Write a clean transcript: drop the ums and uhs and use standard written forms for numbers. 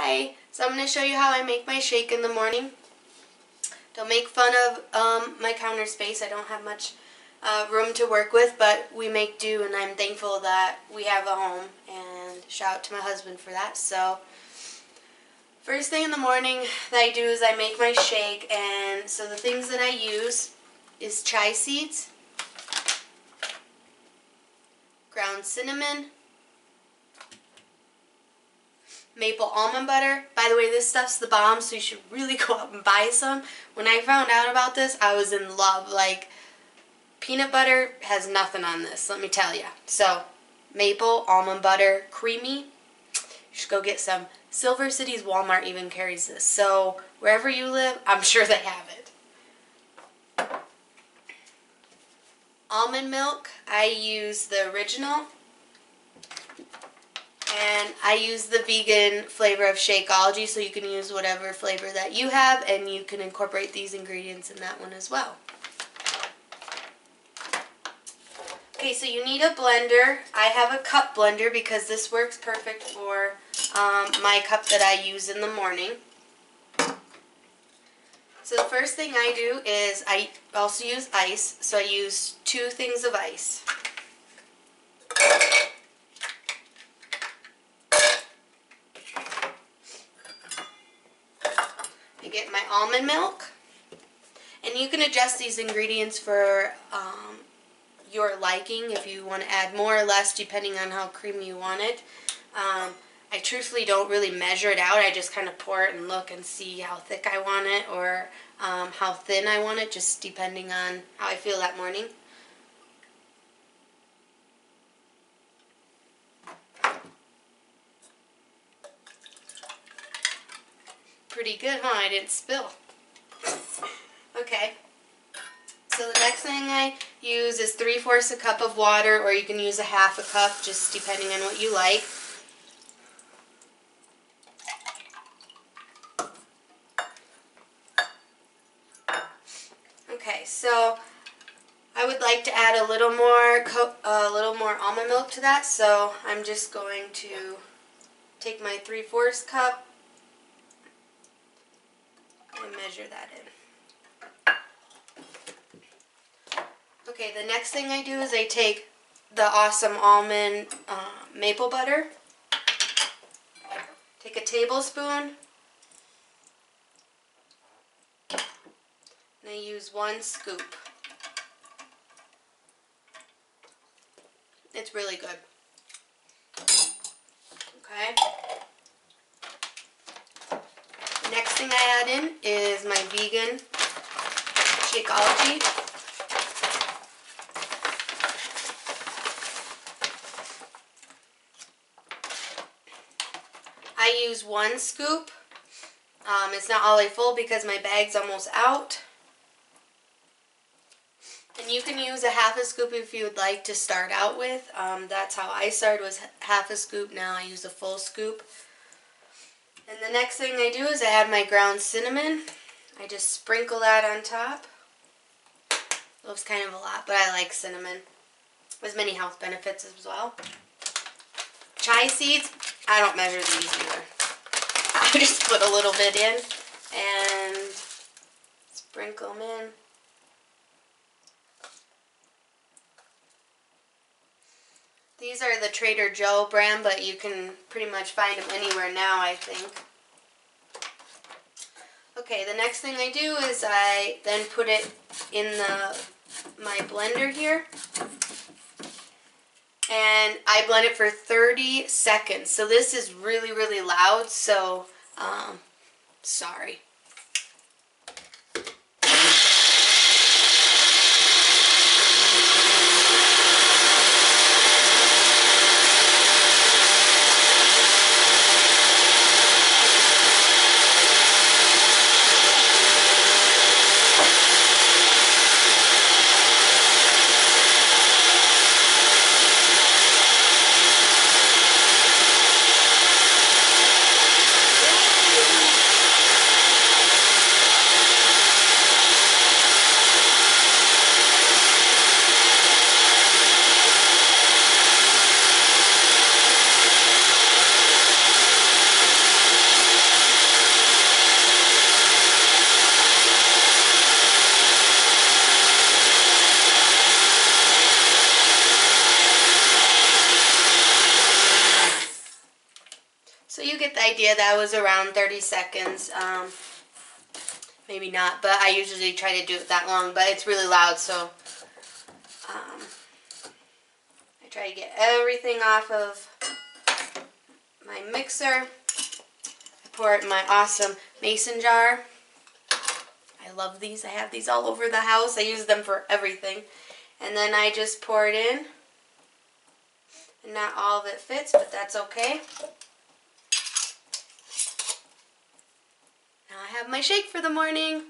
Hi! So I'm going to show you how I make my shake in the morning. Don't make fun of my counter space. I don't have much room to work with, but we make do, and I'm thankful that we have a home, and shout out to my husband for that. So first thing in the morning that I do is I make my shake, and so the things that I use is chai seeds, ground cinnamon, maple almond butter. By the way, this stuff's the bomb, so you should really go out and buy some. When I found out about this, I was in love. Like, peanut butter has nothing on this, let me tell you. So, maple almond butter, creamy. You should go get some. Silver City's Walmart even carries this. So, wherever you live, I'm sure they have it. Almond milk, I use the original. And I use the vegan flavor of Shakeology, so you can use whatever flavor that you have, and you can incorporate these ingredients in that one as well. Okay, so you need a blender. I have a cup blender because this works perfect for my cup that I use in the morning. So the first thing I do is I also use ice, so I use 2 things of ice. I get my almond milk, and you can adjust these ingredients for your liking if you want to add more or less depending on how creamy you want it. I truthfully don't really measure it out. I just kind of pour it and look and see how thick I want it or how thin I want it, just depending on how I feel that morning. Pretty good, huh? I didn't spill. Okay. So the next thing I use is 3/4 a cup of water, or you can use a 1/2 a cup, just depending on what you like. Okay, so I would like to add a little more almond milk to that, so I'm just going to take my 3/4 cup and measure that in. Okay, the next thing I do is I take the awesome almond maple butter, take a tablespoon, and I use 1 scoop. It's really good. Okay. Next thing I add in is my vegan Shakeology. I use 1 scoop. It's not all the way full because my bag's almost out. And you can use a 1/2 a scoop if you would like to start out with. That's how I started, was 1/2 a scoop. Now I use a full scoop. And the next thing I do is I add my ground cinnamon. I just sprinkle that on top. Looks kind of a lot, but I like cinnamon. There's many health benefits as well. Chai seeds, I don't measure these either. I just put a little bit in and sprinkle them in. These are the Trader Joe brand, but you can pretty much find them anywhere now, I think. Okay, the next thing I do is I then put it in my blender here. And I blend it for 30 seconds. So this is really, really loud, so sorry. So you get the idea. That was around 30 seconds. Maybe not, but I usually try to do it that long, but it's really loud, so I try to get everything off of my mixer. I pour it in my awesome mason jar. I love these. I have these all over the house. I use them for everything. And then I just pour it in. And not all of it fits, but that's okay. Now I have my shake for the morning.